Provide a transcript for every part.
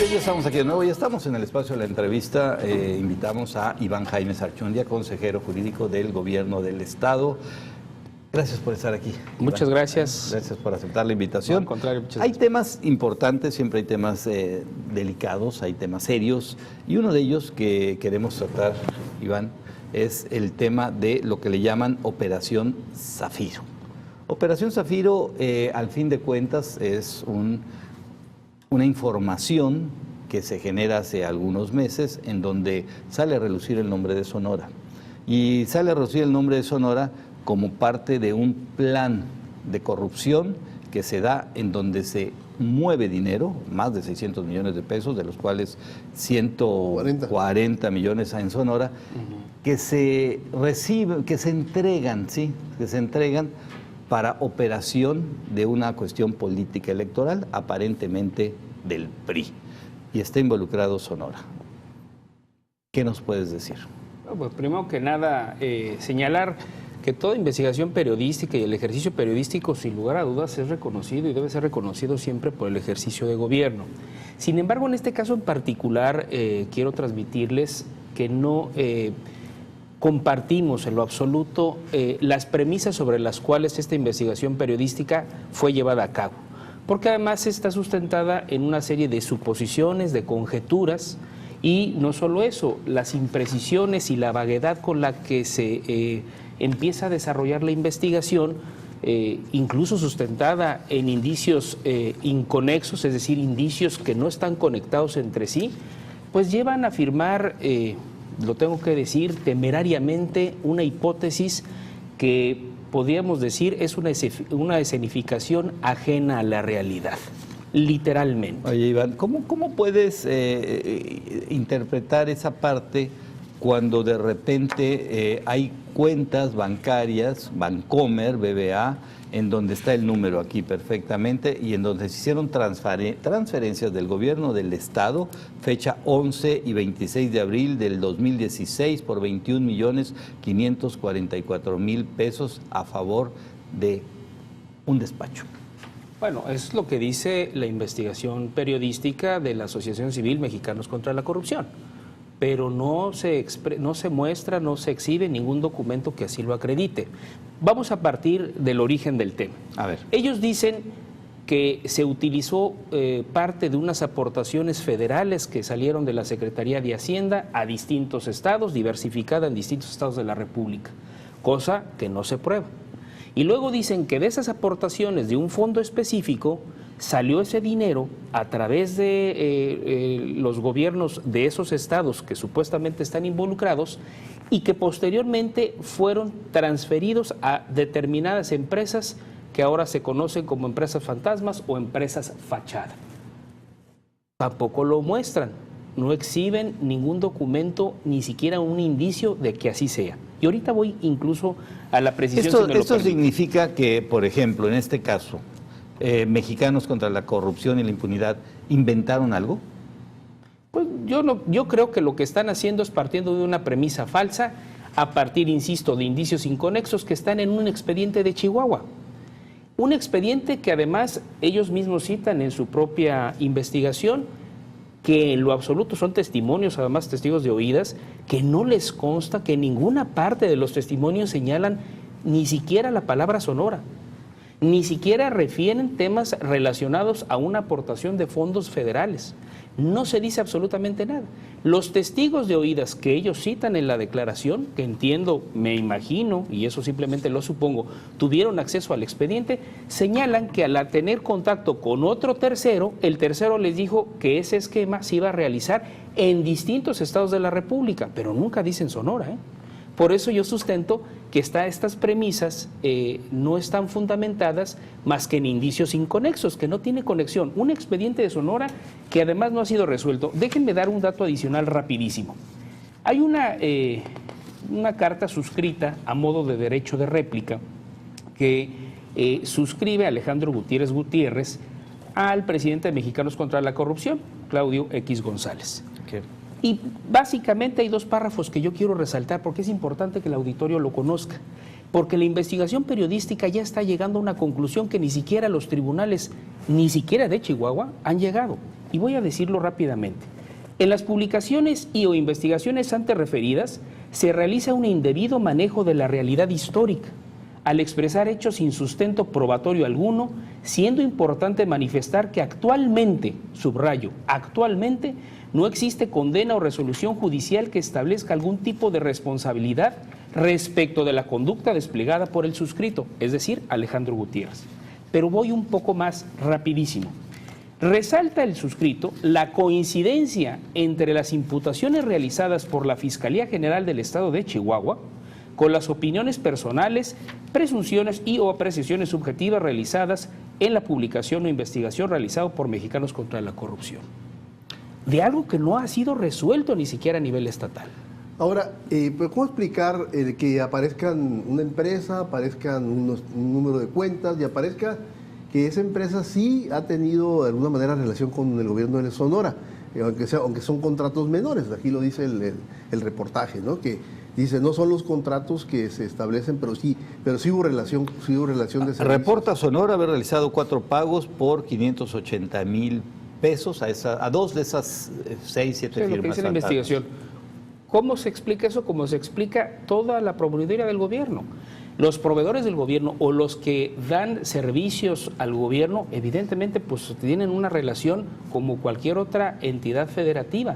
bien, ya estamos aquí de nuevo, ya estamos en el espacio de la entrevista. Invitamos a Iván Jaime Sarchundia, consejero jurídico del Gobierno del Estado. Gracias por estar aquí. Muchas Iván. gracias. Gracias por aceptar la invitación. No, al contrario, muchas hay gracias. temas importantes, siempre hay temas delicados, hay temas serios, y uno de ellos que queremos tratar, Iván, es el tema de lo que le llaman Operación Zafiro. Operación Zafiro, al fin de cuentas, es una información que se genera hace algunos meses en donde sale a relucir el nombre de Sonora. Y sale a relucir el nombre de Sonora como parte de un plan de corrupción que se da en donde se mueve dinero, más de 600 millones de pesos, de los cuales 140 millones en Sonora, que se reciben, que se entregan, ¿sí? Que se entregan para operación de una cuestión política electoral, aparentemente del PRI. Y está involucrado Sonora. ¿Qué nos puedes decir? Bueno, pues primero que nada, señalar que toda investigación periodística y el ejercicio periodístico, sin lugar a dudas, es reconocido y debe ser reconocido siempre por el ejercicio de gobierno. Sin embargo, en este caso en particular, quiero transmitirles que no compartimos en lo absoluto las premisas sobre las cuales esta investigación periodística fue llevada a cabo, porque además está sustentada en una serie de suposiciones, de conjeturas, y no solo eso, las imprecisiones y la vaguedad con la que se empieza a desarrollar la investigación, incluso sustentada en indicios inconexos, es decir, indicios que no están conectados entre sí, pues llevan a afirmar, lo tengo que decir, temerariamente una hipótesis que podríamos decir es una escenificación ajena a la realidad. Literalmente. Oye, Iván, ¿cómo puedes interpretar esa parte cuando de repente hay cuentas bancarias, Bancomer, BBA, en donde está el número aquí perfectamente y en donde se hicieron transferencias del gobierno del Estado, fecha 11 y 26 de abril del 2016 por 21.544.000 pesos a favor de un despacho? Bueno, eso es lo que dice la investigación periodística de la Asociación Civil Mexicanos contra la Corrupción, pero no se muestra, no se exhibe ningún documento que así lo acredite. Vamos a partir del origen del tema. A ver. Ellos dicen que se utilizó parte de unas aportaciones federales que salieron de la Secretaría de Hacienda a distintos estados, diversificada en distintos estados de la República, cosa que no se prueba. Y luego dicen que de esas aportaciones de un fondo específico salió ese dinero a través de los gobiernos de esos estados que supuestamente están involucrados y que posteriormente fueron transferidos a determinadas empresas que ahora se conocen como empresas fantasmas o empresas fachada. Tampoco lo muestran, no exhiben ningún documento, ni siquiera un indicio de que así sea. Y ahorita voy incluso a la precisión. Esto significa que, por ejemplo, en este caso, Mexicanos contra la Corrupción y la Impunidad inventaron algo. Pues yo creo que lo que están haciendo es partiendo de una premisa falsa, a partir, insisto, de indicios inconexos que están en un expediente de Chihuahua. Un expediente que además ellos mismos citan en su propia investigación, que en lo absoluto son testimonios, además testigos de oídas, que no les consta que en ninguna parte de los testimonios señalan ni siquiera la palabra Sonora, ni siquiera refieren temas relacionados a una aportación de fondos federales. No se dice absolutamente nada. Los testigos de oídas que ellos citan en la declaración, que entiendo, me imagino, y eso simplemente lo supongo, tuvieron acceso al expediente, señalan que al tener contacto con otro tercero, el tercero les dijo que ese esquema se iba a realizar en distintos estados de la República, pero nunca dicen Sonora, ¿eh? Por eso yo sustento que estas premisas no están fundamentadas más que en indicios inconexos, que no tiene conexión. Un expediente de Sonora que además no ha sido resuelto. Déjenme dar un dato adicional rapidísimo. Hay una carta suscrita a modo de derecho de réplica que suscribe Alejandro Gutiérrez Gutiérrez al presidente de Mexicanos contra la Corrupción, Claudio X González. Okay. Y básicamente hay dos párrafos que yo quiero resaltar porque es importante que el auditorio lo conozca. porque la investigación periodística ya está llegando a una conclusión que ni siquiera los tribunales, ni siquiera de Chihuahua, han llegado. Y voy a decirlo rápidamente. En las publicaciones y o investigaciones antes referidas, se realiza un indebido manejo de la realidad histórica, al expresar hechos sin sustento probatorio alguno, siendo importante manifestar que actualmente, subrayo, actualmente no existe condena o resolución judicial que establezca algún tipo de responsabilidad respecto de la conducta desplegada por el suscrito, es decir, Alejandro Gutiérrez. Pero voy un poco más rapidísimo. Resalta el suscrito la coincidencia entre las imputaciones realizadas por la Fiscalía General del Estado de Chihuahua con las opiniones personales, presunciones y o apreciaciones subjetivas realizadas en la publicación o investigación realizada por Mexicanos contra la Corrupción, de algo que no ha sido resuelto ni siquiera a nivel estatal. Ahora, pero ¿cómo explicar que aparezcan una empresa, aparezcan un número de cuentas y aparezca que esa empresa sí ha tenido de alguna manera relación con el gobierno de Sonora, aunque son contratos menores? Aquí lo dice el reportaje, ¿no? Que dice, no son los contratos que se establecen, pero sí hubo relación de servicios. Reporta Sonora haber realizado 4 pagos por 580,000 pesos a 2 de esas 6, 7 firmas. Es lo que dice la investigación. ¿Cómo se explica eso? Como se explica toda la proveeduría del gobierno. Los proveedores del gobierno o los que dan servicios al gobierno, evidentemente, pues tienen una relación como cualquier otra entidad federativa.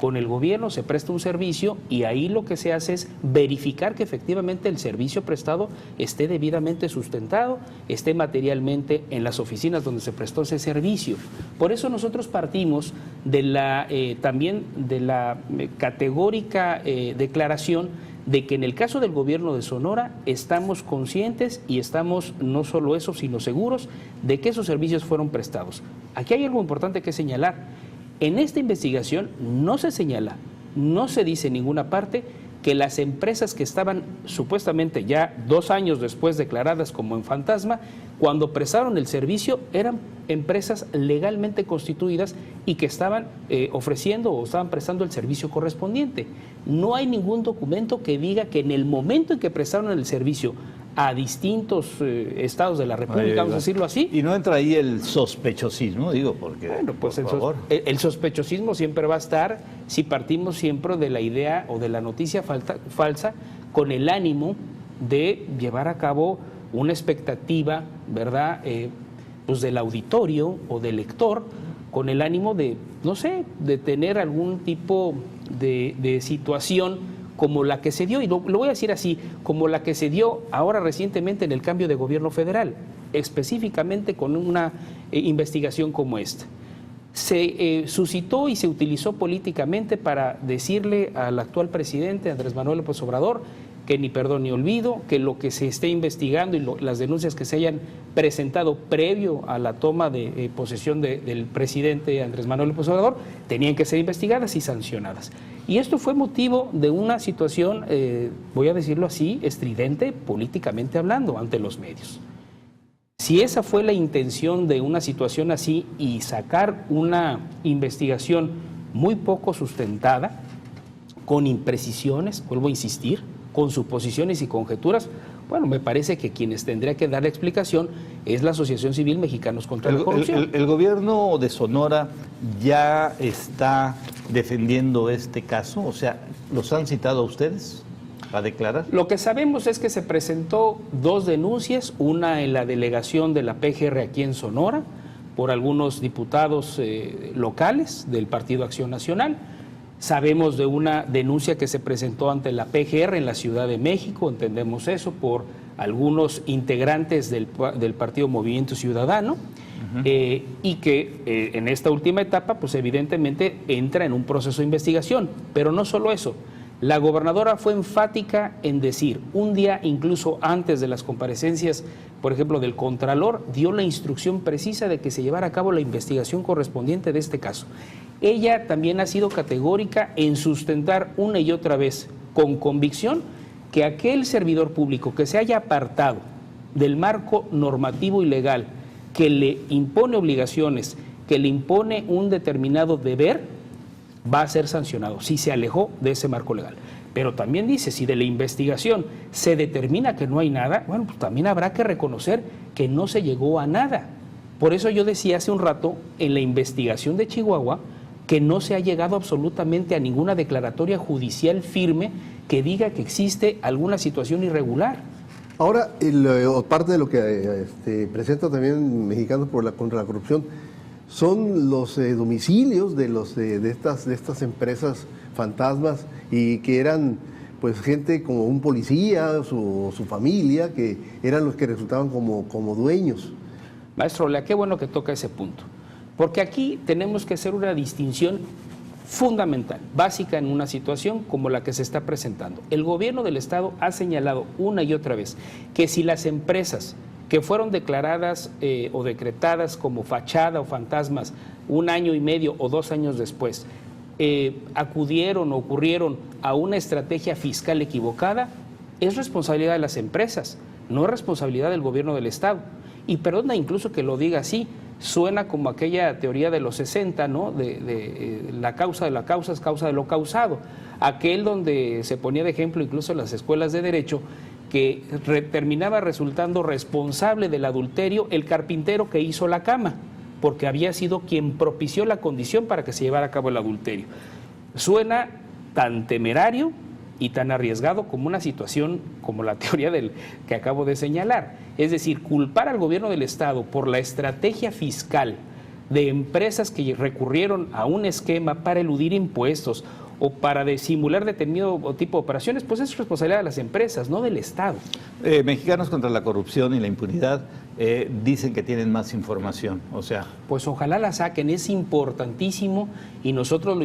Con el gobierno se presta un servicio y ahí lo que se hace es verificar que efectivamente el servicio prestado esté debidamente sustentado, esté materialmente en las oficinas donde se prestó ese servicio. Por eso nosotros partimos de también de la categórica declaración de que en el caso del gobierno de Sonora estamos conscientes y estamos no solo eso, sino seguros de que esos servicios fueron prestados. Aquí hay algo importante que señalar. En esta investigación no se señala, no se dice en ninguna parte que las empresas que estaban supuestamente ya 2 años después declaradas como en fantasma, cuando prestaron el servicio eran empresas legalmente constituidas y que estaban ofreciendo o estaban prestando el servicio correspondiente. No hay ningún documento que diga que en el momento en que prestaron el servicio a distintos estados de la República, vamos a decirlo así. Y no entra ahí el sospechosismo, digo, porque, bueno, pues por favor. El sospechosismo siempre va a estar si partimos siempre de la idea o de la noticia falsa con el ánimo de llevar a cabo una expectativa, ¿verdad?, pues del auditorio o del lector, con el ánimo de, no sé, de tener algún tipo de situación como la que se dio, y lo voy a decir así, como la que se dio ahora recientemente en el cambio de gobierno federal, específicamente con una investigación como esta. Se suscitó y se utilizó políticamente para decirle al actual presidente, Andrés Manuel López Obrador, que ni perdón ni olvido, que lo que se esté investigando y las denuncias que se hayan presentado previo a la toma de posesión del presidente Andrés Manuel López Obrador tenían que ser investigadas y sancionadas. Y esto fue motivo de una situación, voy a decirlo así, estridente políticamente hablando ante los medios. Si esa fue la intención de una situación así y sacar una investigación muy poco sustentada, con imprecisiones, vuelvo a insistir, con suposiciones y conjeturas, bueno, me parece que quienes tendría que dar la explicación es la Asociación Civil Mexicanos contra la Corrupción. El gobierno de Sonora ya está defendiendo este caso, o sea, ¿los han citado a ustedes a declarar? Lo que sabemos es que se presentó 2 denuncias, una en la delegación de la PGR aquí en Sonora, por algunos diputados locales del Partido Acción Nacional. Sabemos de una denuncia que se presentó ante la PGR en la Ciudad de México, entendemos eso, por algunos integrantes del Partido Movimiento Ciudadano, y que en esta última etapa, pues evidentemente entra en un proceso de investigación. Pero no solo eso, la gobernadora fue enfática en decir, un día incluso antes de las comparecencias, por ejemplo, del Contralor, dio la instrucción precisa de que se llevara a cabo la investigación correspondiente de este caso. Ella también ha sido categórica en sustentar una y otra vez, con convicción, que aquel servidor público que se haya apartado del marco normativo y legal que le impone obligaciones, que le impone un determinado deber, va a ser sancionado si se alejó de ese marco legal. Pero también dice, si de la investigación se determina que no hay nada, bueno, pues también habrá que reconocer que no se llegó a nada. Por eso yo decía hace un rato, en la investigación de Chihuahua, que no se ha llegado absolutamente a ninguna declaratoria judicial firme que diga que existe alguna situación irregular. Ahora, parte de lo que presenta también Mexicanos contra la Corrupción son los domicilios de estas empresas fantasmas, y que eran pues gente como un policía, su familia, que eran los que resultaban como dueños. Maestro Olea, qué bueno que toca ese punto, porque aquí tenemos que hacer una distinción fundamental, básica en una situación como la que se está presentando. El gobierno del Estado ha señalado una y otra vez que si las empresas que fueron declaradas o decretadas como fachada o fantasmas 1 año y medio o 2 años después, acudieron o ocurrieron a una estrategia fiscal equivocada, es responsabilidad de las empresas, no es responsabilidad del gobierno del Estado. Y perdona incluso que lo diga así, suena como aquella teoría de los 60, ¿no? De la causa de la causa es causa de lo causado. Aquel donde se ponía de ejemplo incluso en las escuelas de derecho, que terminaba resultando responsable del adulterio el carpintero que hizo la cama, porque había sido quien propició la condición para que se llevara a cabo el adulterio. Suena tan temerario y tan arriesgado como una situación como la teoría que acabo de señalar. Es decir, culpar al gobierno del Estado por la estrategia fiscal de empresas que recurrieron a un esquema para eludir impuestos o para disimular determinado tipo de operaciones, pues es responsabilidad de las empresas, no del Estado. Mexicanos contra la Corrupción y la Impunidad dicen que tienen más información, o sea... Pues ojalá la saquen, es importantísimo, y nosotros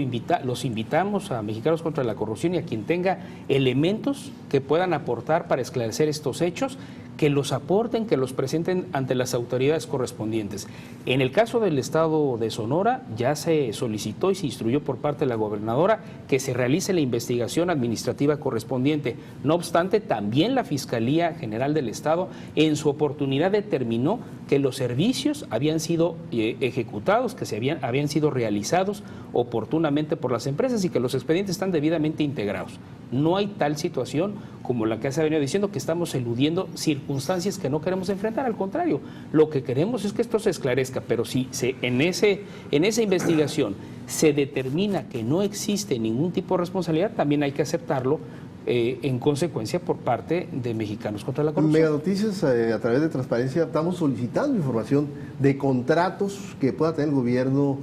los invitamos a Mexicanos contra la Corrupción y a quien tenga elementos que puedan aportar para esclarecer estos hechos, que los aporten, que los presenten ante las autoridades correspondientes. En el caso del Estado de Sonora, ya se solicitó y se instruyó por parte de la gobernadora que se realice la investigación administrativa correspondiente. No obstante, también la Fiscalía General del Estado en su oportunidad determinó que los servicios habían sido ejecutados, que habían sido realizados oportunamente por las empresas y que los expedientes están debidamente integrados. No hay tal situación como la que se ha venido diciendo, que estamos eludiendo circunstancias que no queremos enfrentar. Al contrario, lo que queremos es que esto se esclarezca, pero si en esa investigación se determina que no existe ningún tipo de responsabilidad, también hay que aceptarlo en consecuencia por parte de Mexicanos contra la Corrupción. Mega Noticias, a través de Transparencia, estamos solicitando información de contratos que pueda tener el gobierno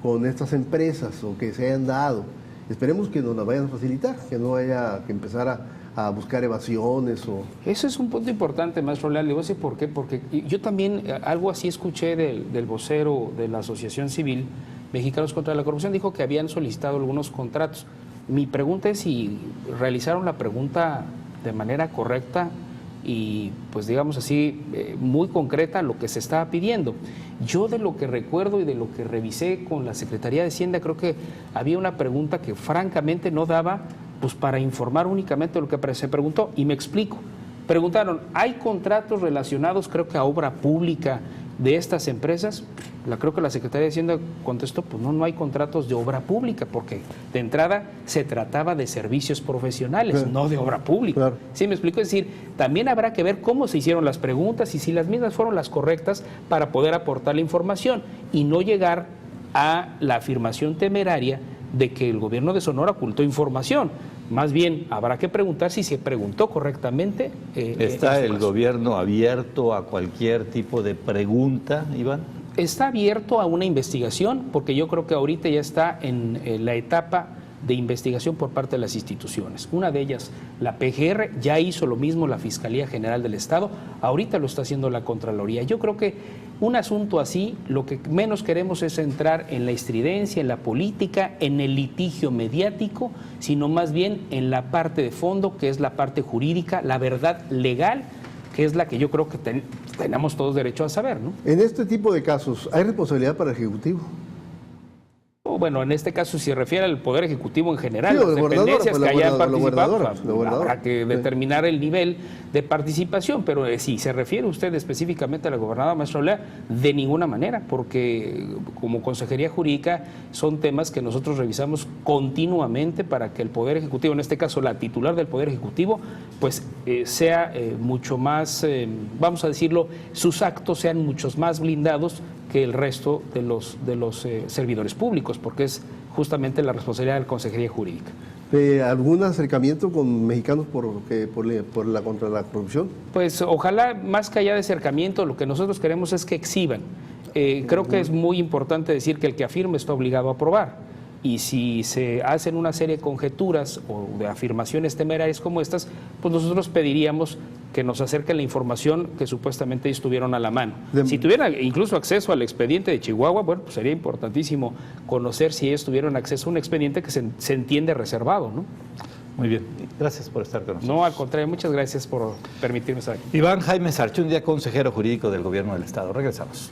con estas empresas o que se hayan dado. Esperemos que nos la vayan a facilitar, que no haya que empezar a buscar evasiones o... Eso es un punto importante, maestro Leal. Le voy a decir por qué. Porque yo también algo así escuché del vocero de la Asociación Civil Mexicanos contra la Corrupción, dijo que habían solicitado algunos contratos. Mi pregunta es si realizaron la pregunta de manera correcta y, pues digamos así, muy concreta lo que se estaba pidiendo. Yo de lo que recuerdo y de lo que revisé con la Secretaría de Hacienda, creo que había una pregunta que francamente no daba pues para informar únicamente de lo que se preguntó, y me explico. Preguntaron, ¿hay contratos relacionados, creo que a obra pública de estas empresas? Creo que la Secretaría de Hacienda contestó, pues no hay contratos de obra pública, porque de entrada se trataba de servicios profesionales, claro, no de obra pública. Claro. ¿Sí me explico? Es decir, también habrá que ver cómo se hicieron las preguntas y si las mismas fueron las correctas para poder aportar la información y no llegar a la afirmación temeraria de que el gobierno de Sonora ocultó información. Más bien, habrá que preguntar si se preguntó correctamente. ¿Está el gobierno abierto a cualquier tipo de pregunta, Iván? Está abierto a una investigación, porque yo creo que ahorita ya está en la etapa de investigación por parte de las instituciones. Una de ellas, la PGR, ya hizo lo mismo la Fiscalía General del Estado, ahorita lo está haciendo la Contraloría. Yo creo que un asunto así, lo que menos queremos es entrar en la estridencia, en la política, en el litigio mediático, sino más bien en la parte de fondo, que es la parte jurídica, la verdad legal, que es la que yo creo que tenemos todos derecho a saber, ¿no? En este tipo de casos, ¿hay responsabilidad para el Ejecutivo? bueno, en este caso, si se refiere al Poder Ejecutivo en general, Sí, las dependencias que hayan participado, gobernadora. habrá que determinar el nivel de participación, pero si se refiere usted específicamente a la gobernadora maestra Olea, de ninguna manera, porque como Consejería Jurídica son temas que nosotros revisamos continuamente para que el Poder Ejecutivo, en este caso la titular del Poder Ejecutivo, pues sea mucho más, vamos a decirlo, sus actos sean muchos más blindados que el resto de los servidores públicos, porque es justamente la responsabilidad de la Consejería Jurídica. ¿Algún acercamiento con mexicanos contra la corrupción? Pues ojalá, más que allá de acercamiento, lo que nosotros queremos es que exhiban. Creo que es muy importante decir que el que afirme está obligado a probar. Y si se hacen una serie de conjeturas o de afirmaciones temerarias como estas, pues nosotros pediríamos que nos acerquen la información que supuestamente ellos tuvieron a la mano. Si tuvieran incluso acceso al expediente de Chihuahua, bueno, pues sería importantísimo conocer si ellos tuvieron acceso a un expediente que se entiende reservado, ¿no? Muy bien, gracias por estar con nosotros. No, al contrario, muchas gracias por permitirme estar aquí. Iván Jaime Sarchundia, consejero jurídico del Gobierno del Estado. Regresamos.